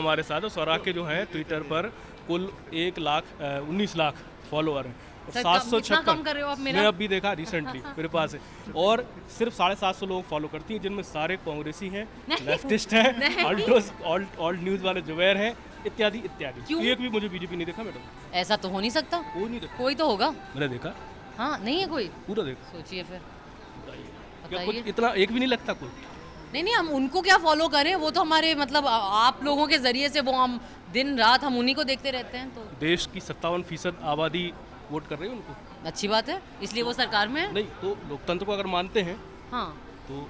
हमारे साथ है। स्वरा के जो है ट्विटर पर कुल 1,19 लाख फॉलोअर हैं। सर, 756 कम कर रहे हो आप मेरा? मैं अभी देखा रिसेंटली मेरे पास है, और सिर्फ 750 लोग फॉलो करती हैं, जिनमें सारे कांग्रेसी हैं, लेफ्टिस्ट हैं, ऑल्ट न्यूज़ वाले जुबैर हैं, इत्यादि इत्यादि। क्यों? एक भी मुझे बीजेपी नहीं देखा मैडम। ऐसा तो हो नहीं सकता, कोई नहीं देखा, कोई तो होगा। मैंने देखा हाँ, नहीं है कोई, पूरा देखा। सोचिए फिर, क्या बताइए। कुछ इतना एक भी नहीं लगता कोई? नहीं, हम उनको क्या फॉलो करें, वो तो हमारे मतलब आप लोगों के जरिए से वो हम दिन रात हम उन्हीं को देखते रहते हैं। तो देश की 57% आबादी वोट कर रही है उनको। अच्छी बात है, इसलिए वो सरकार में है। नहीं तो लोकतंत्र को अगर मानते हैं हाँ, तो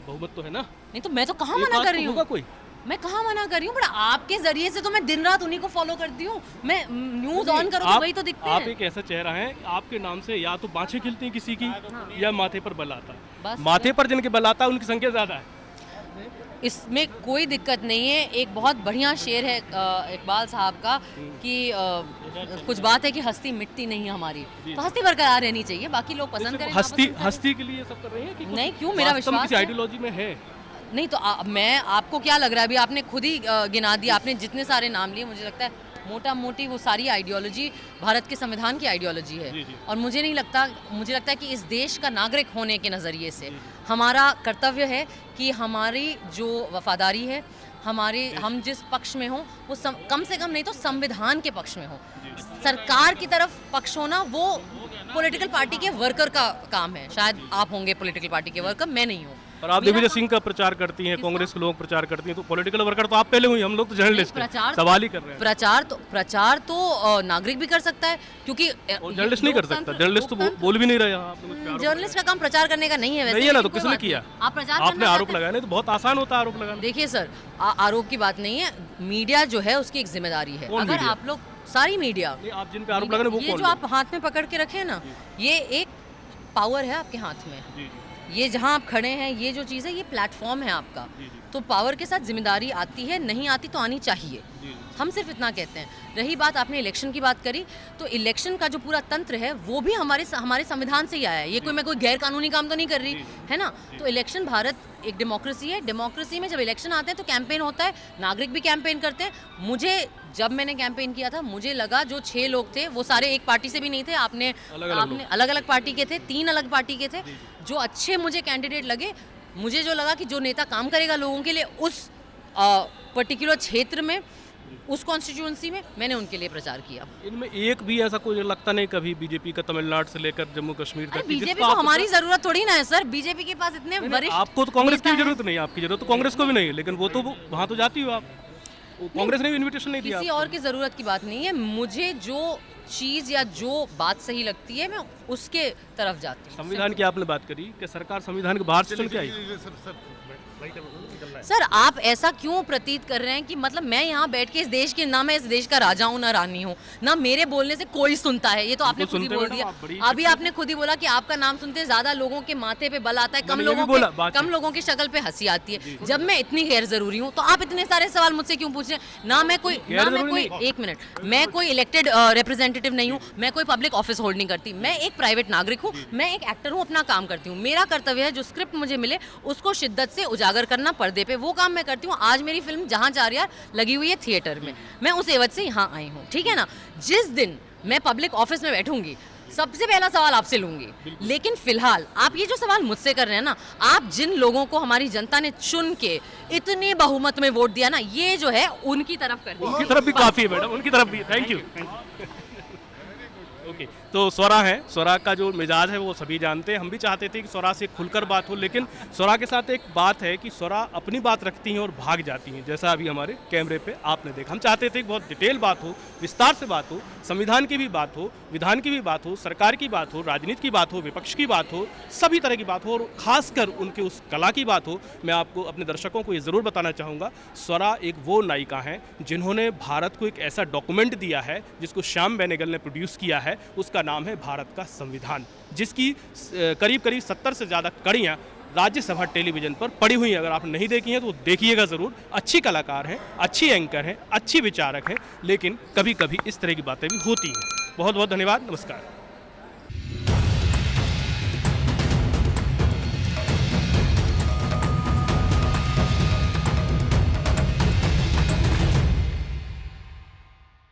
बहुमत तो है ना। नहीं तो मैं तो कहाँ एक मना आध कर तो रही होगा हूँ, कोई। मैं कहाँ मना कर रही हूँ, बट आपके जरिए से तो मैं दिन रात उन्हीं को फॉलो करती हूँ। मैं न्यूज ऑन करो तो वही तो दिखते आप हैं। एक ऐसा चेहरा है, आपके नाम से या तो बाँछें खिलती हैं किसी की, या माथे पर बल आता है। बस माथे पर जिनके बल आता है उनकी संख्या ज़्यादा है। इसमें कोई दिक्कत नहीं है। एक बहुत बढ़िया शेर है इकबाल साहब का कि कुछ बात है कि हस्ती मिटती नहीं है हमारी, तो हस्ती बरकरार रहनी चाहिए, बाकी लोग पसंद करें ना पसंद करें। हस्ती के लिए सब कर रहे हैं कि नहीं, क्यों, मेरा वास्तव में विश्वास किसी है। आइडियोलॉजी में है। नहीं तो मैं आपको क्या लग रहा है, अभी आपने खुद ही गिना दिया, आपने जितने सारे नाम लिए, मुझे लगता है मोटा मोटी वो सारी आइडियोलॉजी भारत के संविधान की आइडियोलॉजी है। जी। और मुझे नहीं लगता, मुझे लगता है कि इस देश का नागरिक होने के नज़रिए से हमारा कर्तव्य है कि हमारी जो वफादारी है, हम जिस पक्ष में हों वो कम से कम नहीं तो संविधान के पक्ष में हो। सरकार की तरफ पक्ष होना वो पॉलिटिकल पार्टी के वर्कर का काम है। शायद आप होंगे पॉलिटिकल पार्टी के वर्कर, मैं नहीं हूँ। और आप दिग्विजय सिंह का प्रचार करती हैं, कांग्रेस के लोग प्रचार करती हैं, तो पॉलिटिकल वर्कर तो आप पहले हुई, हम लोग तो जर्नलिस्ट हैं, सवाल ही कर रहे हैं। प्रचार तो नागरिक भी कर सकता है, क्योंकि जर्नलिस्ट नहीं कर सकता, जर्नलिस्ट तो बोल भी नहीं रहे यहाँ। जर्नलिस्ट का काम प्रचार करने का नहीं है वैसे। नहीं है ना, तो कोई किसने बात किया? नहीं। आप प्रचार आपने आरोप लगाया, नहीं तो बहुत आसान होता है आरोप लगाना। देखिए सर, आरोप की बात नहीं है, मीडिया जो है उसकी एक जिम्मेदारी है। कौन अगर मीडिया? आप लोग सारी मीडिया, नहीं, आप जिन पे आरोप लगा रहे हैं वो ये कौन जो आप हाथ में पकड़ के रखे हैं ना, ये एक पावर है आपके हाथ में। जी। ये जहाँ आप खड़े हैं, ये जो चीज़ है, ये प्लेटफॉर्म है आपका। तो पावर के साथ जिम्मेदारी आती है, नहीं आती तो आनी चाहिए। हम सिर्फ इतना कहते हैं। रही बात, आपने इलेक्शन की बात करी, तो इलेक्शन का जो पूरा तंत्र है वो भी हमारे संविधान से ही आया है। ये मैं कोई गैर कानूनी काम तो नहीं कर रही है ना। तो इलेक्शन, भारत एक डेमोक्रेसी है, डेमोक्रेसी में जब इलेक्शन आते हैं तो कैंपेन होता है, नागरिक भी कैंपेन करते हैं। जब मैंने कैंपेन किया था, मुझे लगा जो 6 लोग थे वो सारे एक पार्टी से भी नहीं थे। आपने अलग अलग पार्टी के थे, 3 अलग पार्टी के थे, जो अच्छे मुझे कैंडिडेट लगे। मुझे जो लगा कि जो नेता काम करेगा लोगों के लिए उस पर्टिकुलर क्षेत्र में, उस कॉन्स्टिट्यूएंसी में, मैंने उनके लिए प्रचार किया। इनमें एक भी ऐसा कोई लगता नहीं कभी बीजेपी का तमिलनाडु से लेकर जम्मू कश्मीर तक? बीजेपी को हमारी जरूरत थोड़ी ना है सर, बीजेपी के पास इतने वरिष्ठ। आपको तो कांग्रेस की जरूरत नहीं, आपकी जरूरत तो कांग्रेस को भी नहीं है, लेकिन वो तो वहाँ तो जाती हो आप। कांग्रेस ने भी इन्विटेशन नहीं दिया। किसी और की जरूरत की बात नहीं है, मुझे जो चीज या जो बात सही लगती है मैं उसके तरफ जाती हूँ। संविधान की आपने बात करी कि सरकार संविधान के बाहर से चल के आई। सर, आप ऐसा क्यों प्रतीत कर रहे हैं कि मतलब मैं यहाँ बैठ के इस देश के, ना मैं इस देश का राजा हूँ ना रानी हूँ, ना मेरे बोलने से कोई सुनता है। ये तो आपने खुद ही बोल दिया। अभी आपने खुद ही बोला कि आपका नाम सुनते ज्यादा लोगों के माथे पे बल आता है, कम लोगों की शक्ल पे हंसी आती है। जब मैं इतनी गैर जरूरी हूँ तो आप इतने सारे सवाल मुझसे क्यों पूछ रहे हैं? ना मैं कोई एक मिनट, मैं कोई इलेक्टेड रिप्रेजेंटेटिव नहीं हूँ, मैं कोई पब्लिक ऑफिस होल्ड नहीं करती, मैं एक प्राइवेट नागरिक हूँ, मैं एक एक्टर हूँ, अपना काम करती हूँ। मेरा कर्तव्य है जो स्क्रिप्ट मुझे मिले उसको शिद्दत से उजागर करना पर्दे पे, वो काम मैं करती हूँ। आज मेरी फिल्म जहाँ जा रही है लगी हुई है थिएटर में, मैं उस एवज से यहाँ आई हूँ, ठीक है ना। जिस दिन मैं पब्लिक ऑफिस में बैठूंगी सबसे पहला सवाल आपसे लूंगी। लेकिन फिलहाल आप ये जो सवाल मुझसे कर रहे हैं ना, आप जिन लोगों को हमारी जनता ने चुन के इतने बहुमत में वोट दिया ना, ये जो है उनकी तरफ कर, उनकी तरफ भी काफी है मैडम, उनकी तरफ भी। Thank you. ओके, तो स्वरा है, स्वरा का जो मिजाज है वो सभी जानते हैं। हम भी चाहते थे कि स्वरा से खुलकर बात हो, लेकिन स्वरा के साथ एक बात है कि स्वरा अपनी बात रखती हैं और भाग जाती हैं, जैसा अभी हमारे कैमरे पे आपने देखा। हम चाहते थे कि बहुत डिटेल बात हो, विस्तार से बात हो, संविधान की भी बात हो, विधान की भी बात हो, सरकार की बात हो, राजनीति की बात हो, विपक्ष की बात हो, सभी तरह की बात हो, और खासकर उनके उस कला की बात हो। मैं आपको, अपने दर्शकों को ये ज़रूर बताना चाहूँगा, स्वरा एक वो नायिका हैं जिन्होंने भारत को एक ऐसा डॉक्यूमेंट दिया है जिसको श्याम बेनेगल ने प्रोड्यूस किया है। उसका नाम है भारत का संविधान, जिसकी करीब करीब 70 से ज़्यादा कड़ियाँ राज्यसभा टेलीविज़न पर पड़ी हुई हैं। अगर आपने नहीं देखी हैं तो देखिएगा ज़रूर। अच्छी कलाकार हैं, अच्छी एंकर हैं, अच्छी विचारक हैं, लेकिन कभी कभी इस तरह की बातें भी होती हैं। बहुत बहुत धन्यवाद, नमस्कार।